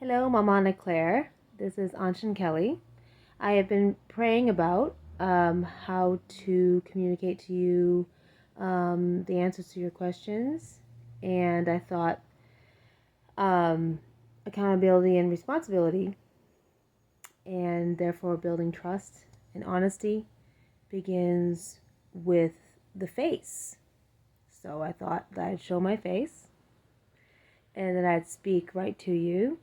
Hello, Mama Claire. This is Anshin Kelly. I have been praying about how to communicate to you the answers to your questions, and I thought um, accountability and responsibility, and therefore building trust and honesty, begins with the face. So I thought that I'd show my face and that I'd speak right to you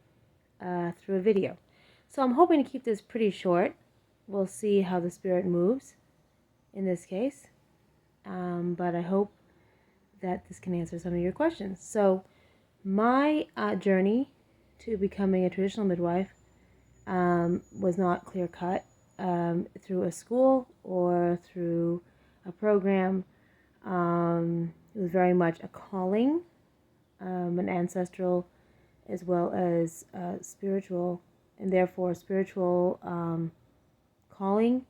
through a video. So I'm hoping to keep this pretty short. We'll see how the spirit moves in this case. But I hope that this can answer some of your questions. So my journey to becoming a traditional midwife was not clear cut through a school or through a program. It was very much a calling, an ancestral as well as spiritual, and therefore spiritual calling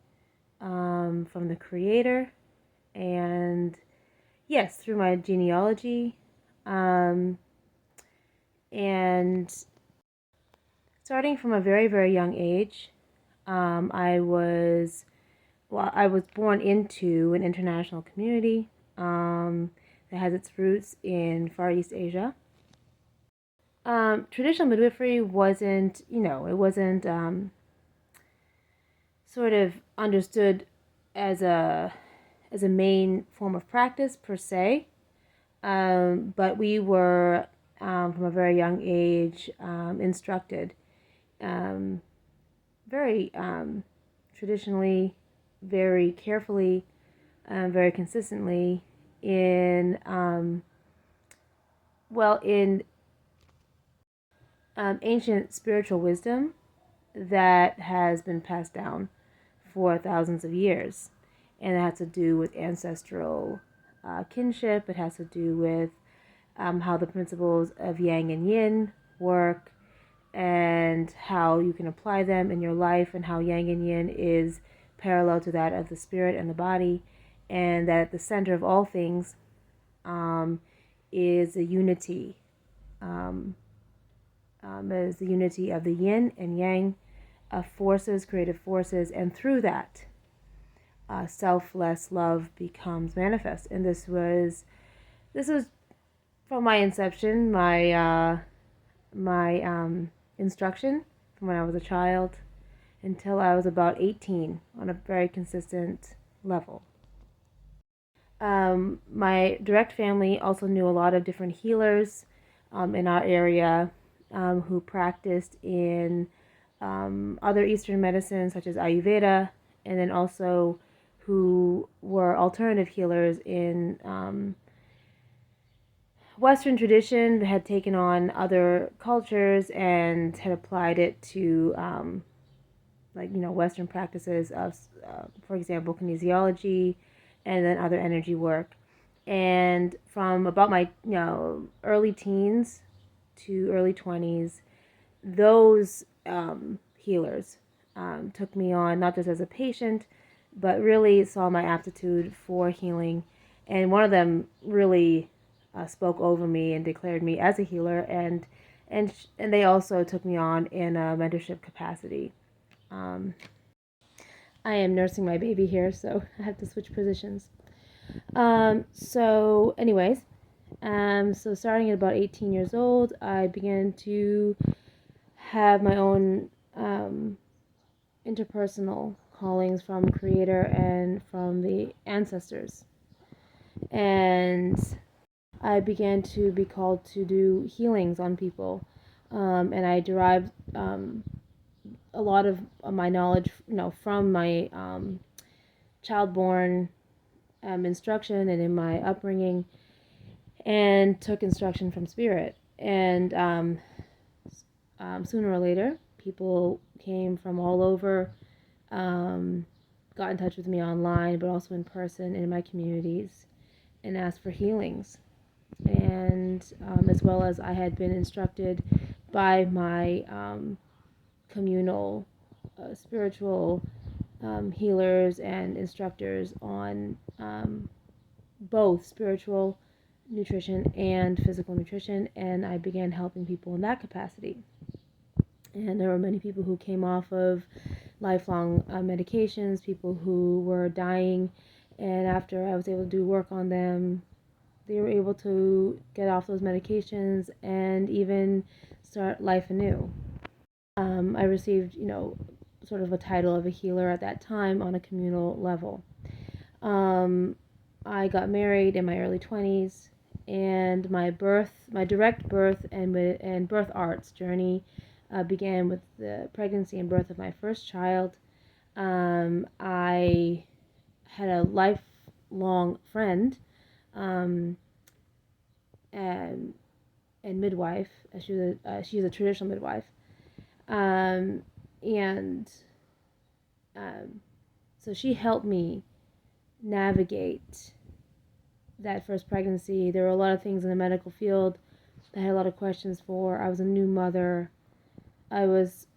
from the Creator, and yes, through my genealogy, and starting from a very, very young age, I was born into an international community that has its roots in Far East Asia. Traditional midwifery wasn't, it wasn't sort of understood as a main form of practice per se, but we were from a very young age instructed very traditionally, very carefully, very consistently in ancient spiritual wisdom that has been passed down for thousands of years. And it has to do with ancestral kinship. It has to do with how the principles of yang and yin work, and how you can apply them in your life, and how yang and yin is parallel to that of the spirit and the body, and that at the center of all things is a unity. Is the unity of the yin and yang forces, creative forces, and through that, selfless love becomes manifest. And this was from my inception, my instruction from when I was a child until I was about 18 on a very consistent level. My direct family also knew a lot of different healers in our area who practiced in other Eastern medicines such as Ayurveda, and then also who were alternative healers in Western tradition, that had taken on other cultures and had applied it to Western practices of, for example, kinesiology, and then other energy work. And from about my early teens to early 20s, those healers took me on not just as a patient, but really saw my aptitude for healing. And one of them really spoke over me and declared me as a healer, and they also took me on in a mentorship capacity. I am nursing my baby here, so I have to switch positions. So anyways, so starting at about 18 years old, I began to have my own interpersonal callings from Creator and from the ancestors. And I began to be called to do healings on people. And I derived a lot of my knowledge, from my childborn instruction and in my upbringing, and took instruction from Spirit. And sooner or later, people came from all over, got in touch with me online, but also in person in my communities, and asked for healings. And as well as I had been instructed by my communal spiritual healers and instructors on both spiritual nutrition and physical nutrition, and I began helping people in that capacity. And there were many people who came off of lifelong medications, people who were dying, and after I was able to do work on them, they were able to get off those medications and even start life anew. I received, sort of a title of a healer at that time on a communal level. I got married in my early 20s, and my direct birth and birth arts journey began with the pregnancy and birth of my first child. I had a lifelong friend, um, and, and midwife. She's a traditional midwife, um, and um, so she helped me navigate that first pregnancy. There were a lot of things in the medical field that I had a lot of questions for. I was a new mother. I was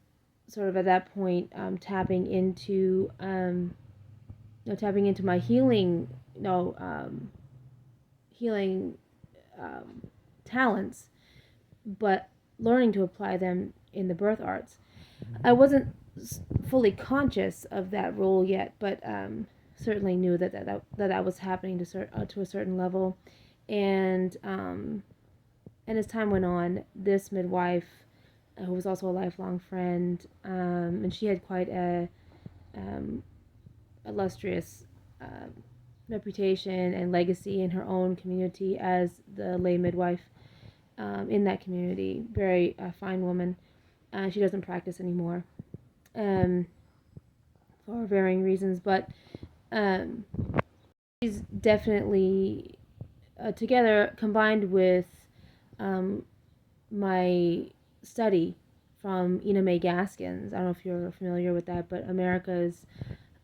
sort of at that point tapping into my healing talents, but learning to apply them in the birth arts. I wasn't fully conscious of that role yet, but certainly knew that was happening to a certain level, and as time went on, this midwife, who was also a lifelong friend, and she had quite a illustrious uh, reputation and legacy in her own community as the lay midwife in that community. Very fine woman. She doesn't practice anymore for varying reasons, but um, she's definitely together, combined with um, my study from Ina May Gaskin's. I don't know if you're familiar with that, but America's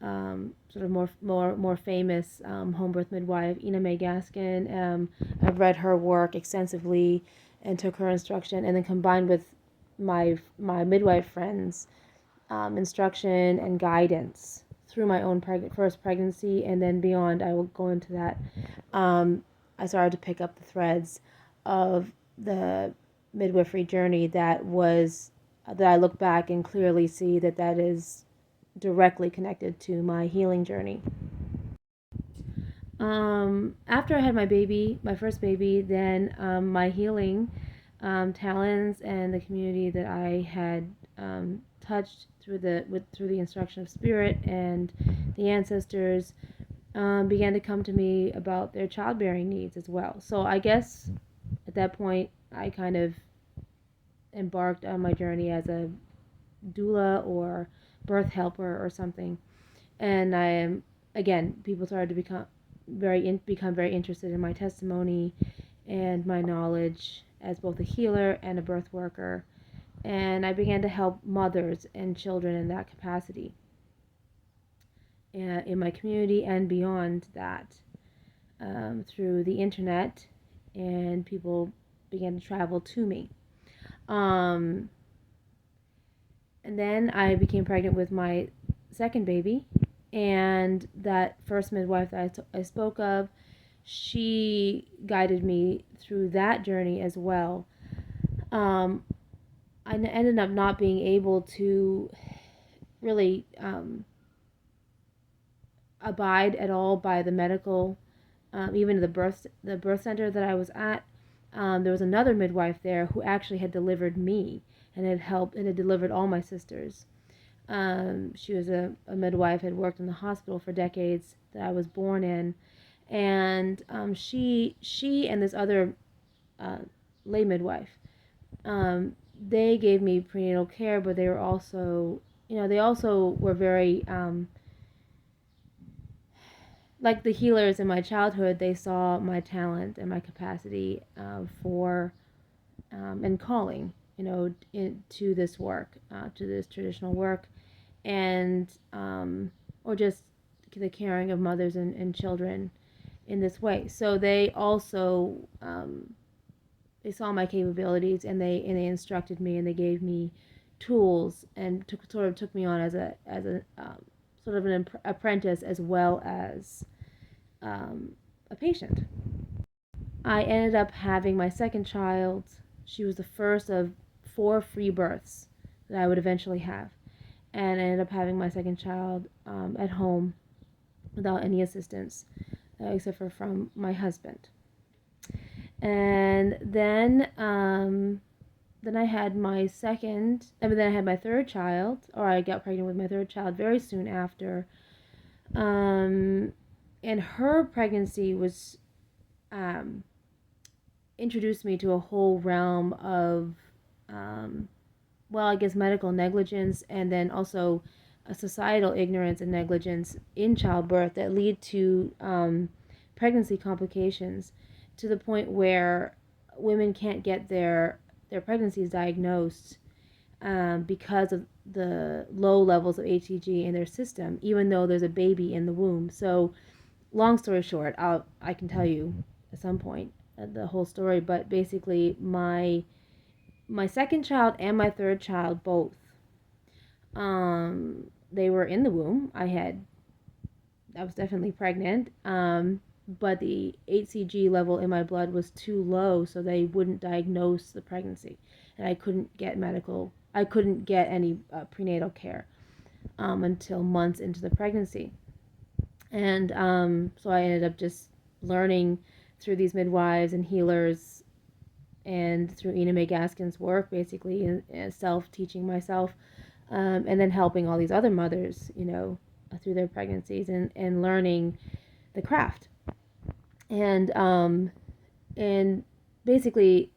sort of more famous home birth midwife, Ina May Gaskin. I've read her work extensively and took her instruction, and then combined with my midwife friends' instruction and guidance through my own first pregnancy, and then beyond. I will go into that. I started to pick up the threads of the midwifery journey that I look back and clearly see that is directly connected to my healing journey. After I had my first baby, then my healing talents and the community that I had touched through the instruction of spirit and the ancestors began to come to me about their childbearing needs as well. So I guess at that point I kind of embarked on my journey as a doula or birth helper or something, and I am again people started to become very interested in my testimony and my knowledge as both a healer and a birth worker, and I began to help mothers and children in that capacity in my community and beyond that through the internet, and people began to travel to me. And then I became pregnant with my second baby, and that first midwife that I spoke of, she guided me through that journey as well. I ended up not being able to really abide at all by the medical, even the birth center that I was at. There was another midwife there who actually had delivered me and had delivered all my sisters. She was a midwife, had worked in the hospital for decades that I was born in, and she and this other lay midwife, they gave me prenatal care, but they were also, they also were very like the healers in my childhood. They saw my talent and my capacity for and calling, to this work, to this traditional work, and or just the caring of mothers and children in this way. So they also they saw my capabilities, and they instructed me, and they gave me tools, and took me on as a sort of an apprentice as well as a patient. I ended up having my second child. She was the first of 4 free births that I would eventually have. And I ended up having my second child at home without any assistance, except for from my husband. And then I had my second, I mean, then I had my third child, or I got pregnant with my third child very soon after. And her pregnancy was introduced me to a whole realm of, well, I guess medical negligence, and then also a societal ignorance and negligence in childbirth that lead to pregnancy complications, to the point where women can't get their pregnancies diagnosed because of the low levels of HCG in their system, even though there's a baby in the womb. So, long story short, I can tell you at some point the whole story, but basically my second child and my third child both, they were in the womb. I was definitely pregnant, but the HCG level in my blood was too low, so they wouldn't diagnose the pregnancy, and I couldn't get any prenatal care until months into the pregnancy. And so I ended up just learning through these midwives and healers and through Ina May Gaskin's work, basically, and self-teaching myself, and then helping all these other mothers, through their pregnancies, and learning the craft. And basically,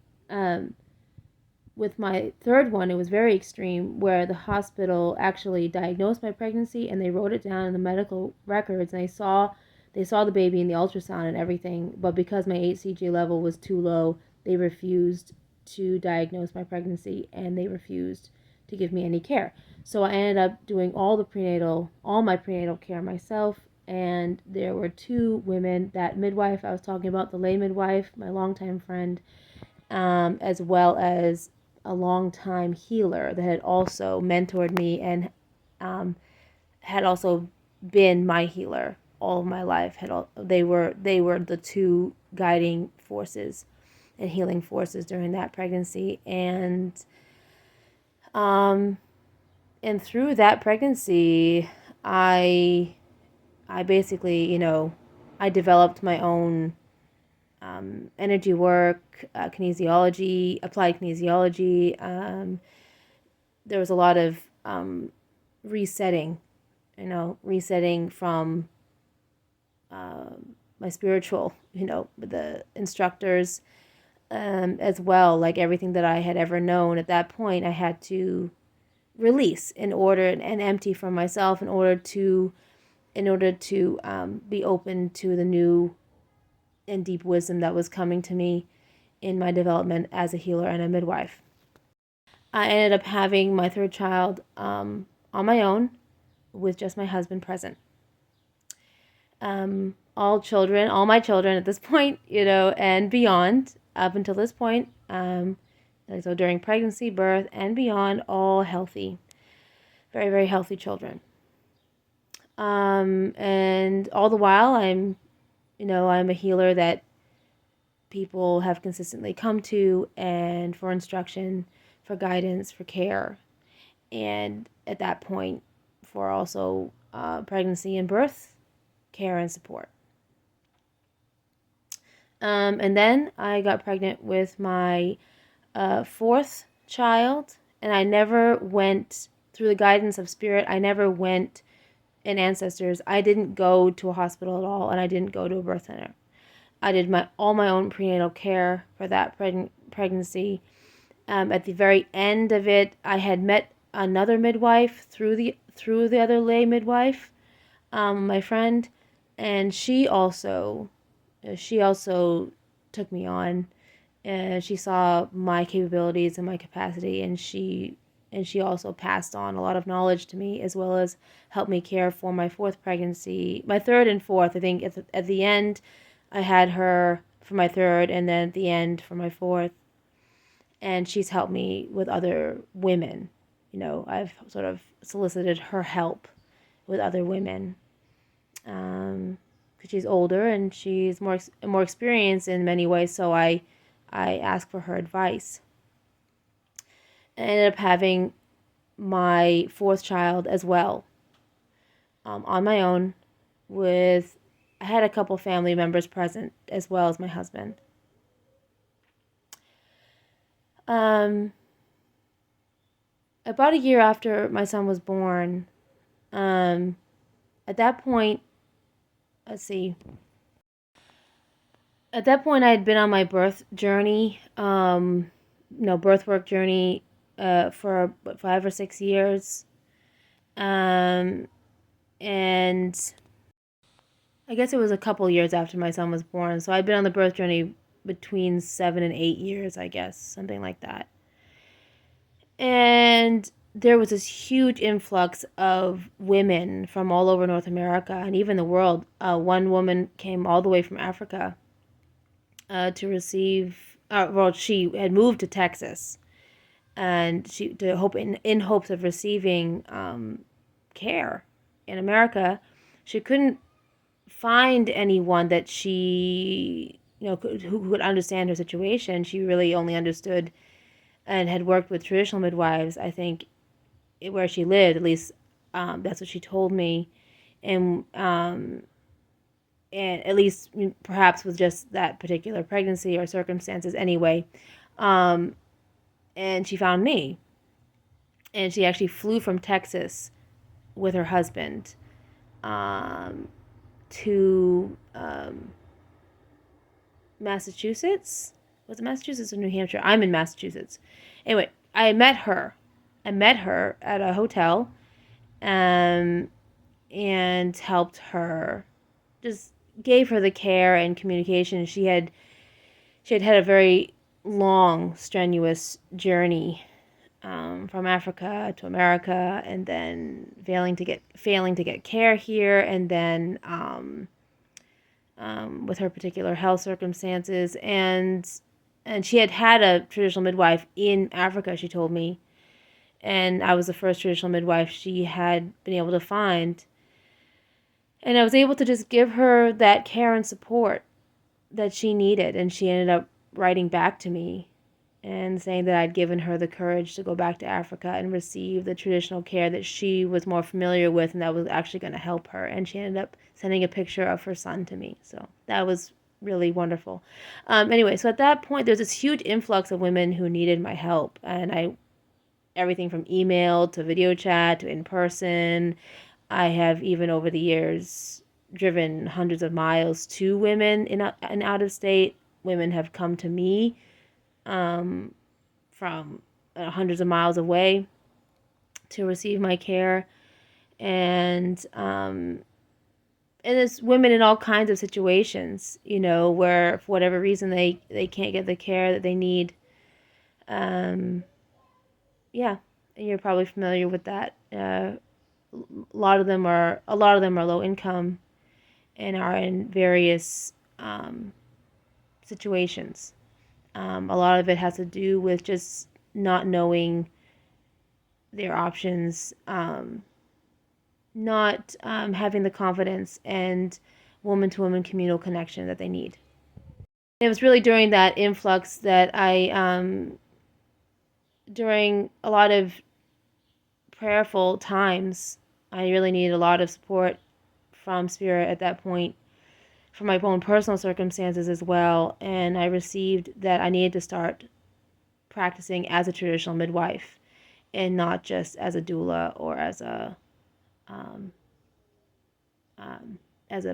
with my third one, it was very extreme, where the hospital actually diagnosed my pregnancy and they wrote it down in the medical records, and they saw the baby in the ultrasound and everything, but because my HCG level was too low, they refused to diagnose my pregnancy, and they refused to give me any care. So I ended up doing all my prenatal care myself. And there were two women, that midwife I was talking about, the lay midwife, my longtime friend, as well as a longtime healer that had also mentored me and had also been my healer all of my life. They were the two guiding forces and healing forces during that pregnancy. And through that pregnancy, I basically, I developed my own energy work, kinesiology, applied kinesiology. There was a lot of resetting from my spiritual, with the instructors, as well. Like everything that I had ever known at that point, I had to release and empty from myself in order to be open to the new and deep wisdom that was coming to me in my development as a healer and a midwife. I ended up having my third child on my own, with just my husband present. All my children at this point, and beyond, up until this point, so during pregnancy, birth, and beyond, all healthy, very, very healthy children. And all the while, I'm a healer that people have consistently come to, and for instruction, for guidance, for care, and at that point, for also pregnancy and birth care and support. And then I got pregnant with my fourth child, and I never went, through the guidance of spirit, I never went in ancestors. I didn't go to a hospital at all, and I didn't go to a birth center. I did all my own prenatal care for that pregnancy. At the very end of it, I had met another midwife through the other lay midwife, my friend, and she also took me on. She saw my capabilities and my capacity, and she also passed on a lot of knowledge to me, as well as helped me care for my fourth pregnancy, my third and fourth. I think at the end, I had her for my third, and then at the end for my fourth. And she's helped me with other women. I've sort of solicited her help with other women, because she's older and she's more experienced in many ways. So I ask for her advice. I ended up having my fourth child as well, on my own. I had a couple family members present as well as my husband. About a year after my son was born, at that point, let's see. At that point, I had been on my birth journey, birth work journey, for 5 or 6 years. And I guess it was a couple years after my son was born. So I'd been on the birth journey between 7 and 8 years, I guess, something like that. And there was this huge influx of women from all over North America and even the world. One woman came all the way from Africa to receive. She had moved to Texas, and in hopes of receiving care in America. She couldn't find anyone that she who could understand her situation. She really only understood and had worked with traditional midwives, I think, where she lived. At least that's what she told me, and at least perhaps with just that particular pregnancy or circumstances. Anyway, and she found me, and she actually flew from Texas with her husband to Massachusetts. Was it Massachusetts or New Hampshire? I'm in Massachusetts. Anyway, I met her at a hotel, and helped her, just gave her the care and communication. She had a very long, strenuous journey from Africa to America, and then failing to get care here, and then with her particular health circumstances, and she had a traditional midwife in Africa, she told me, and I was the first traditional midwife she had been able to find. And I was able to just give her that care and support that she needed. And she ended up writing back to me and saying that I'd given her the courage to go back to Africa and receive the traditional care that she was more familiar with, and that was actually going to help her. And she ended up sending a picture of her son to me. So that was really wonderful. Anyway, so at that point, there's this huge influx of women who needed my help. And everything from email to video chat to in person. I have even over the years driven hundreds of miles to women in out of state. Women have come to me from hundreds of miles away to receive my care, and it's women in all kinds of situations, where for whatever reason they can't get the care that they need. Yeah, and you're probably familiar with that. A lot of them are low income and are in various situations. A lot of it has to do with just not knowing their options, not having the confidence and woman-to-woman communal connection that they need. It was really during that influx that during a lot of prayerful times, I really needed a lot of support from Spirit at that point, for my own personal circumstances as well. And I received that I needed to start practicing as a traditional midwife and not just as a doula or as a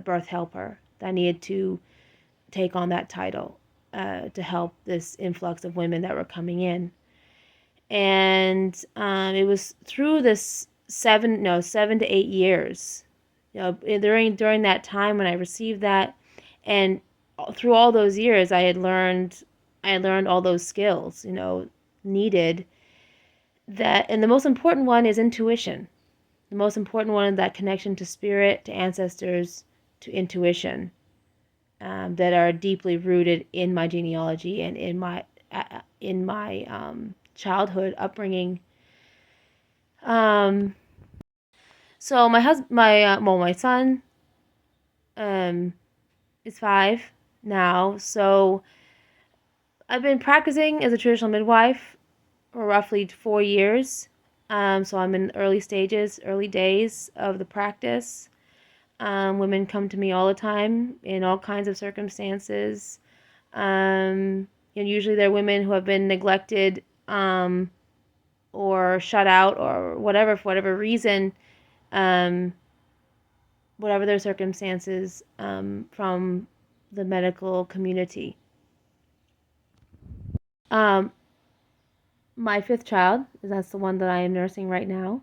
birth helper. I needed to take on that title to help this influx of women that were coming in. And it was through this 7 to 8 years, during that time when I received that, and through all those years, I learned all those skills, needed. That, and the most important one is intuition. The most important one is that connection to spirit, to ancestors, to intuition, that are deeply rooted in my genealogy and in my childhood upbringing. So my son is 5 now. So I've been practicing as a traditional midwife for roughly 4 years. So I'm in early days of the practice. Women come to me all the time in all kinds of circumstances. And usually they're women who have been neglected or shut out or whatever, for whatever reason, um, whatever their circumstances, from the medical community. Um, my fifth child, that's the one that I am nursing right now.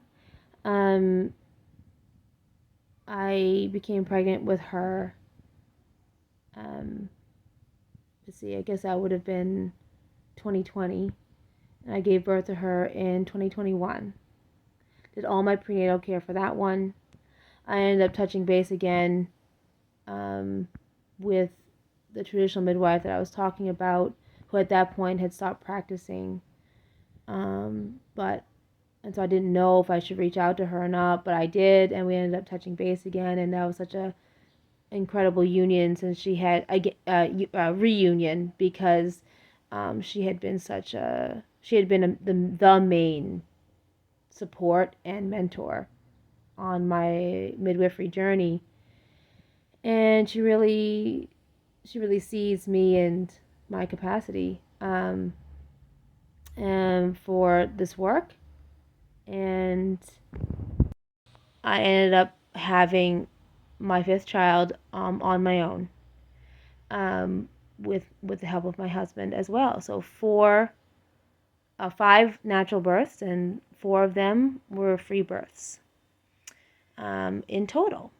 I became pregnant with her. Let's see, I guess that would have been 2020. And I gave birth to her in 2021. Did all my prenatal care for that one. I ended up touching base again with the traditional midwife that I was talking about, who at that point had stopped practicing. And so I didn't know if I should reach out to her or not, but I did, and we ended up touching base again, and that was such a incredible union, since she had a reunion, because she had been the main support and mentor on my midwifery journey, and she really sees me and my capacity for this work. And I ended up having my fifth child on my own, with the help of my husband as well. So 5 natural births, and 4 of them were free births in total.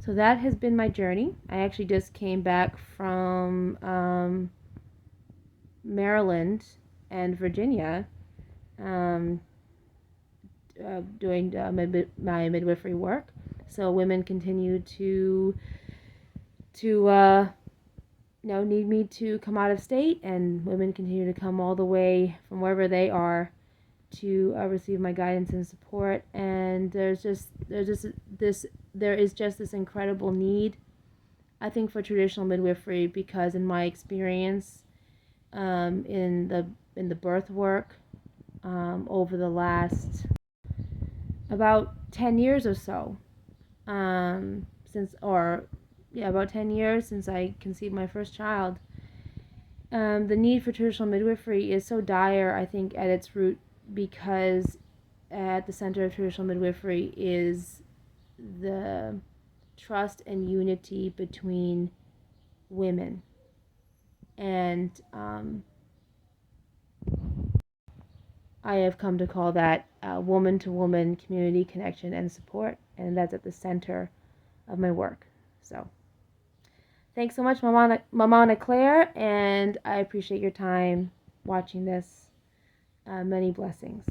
So that has been my journey. I actually just came back from Maryland and Virginia, doing my midwifery work. So women continue to need me to come out of state, and women continue to come all the way from wherever they are to receive my guidance and support. And there is just this incredible need, I think, for traditional midwifery, because in my experience, in the birth work, over the last about 10 years or so, about 10 years since I conceived my first child, the need for traditional midwifery is so dire, I think, at its root, because at the center of traditional midwifery is the trust and unity between women. And I have come to call that woman-to-woman community connection and support, and that's at the center of my work. So thanks so much, Mama Claire, and I appreciate your time watching this. Many blessings.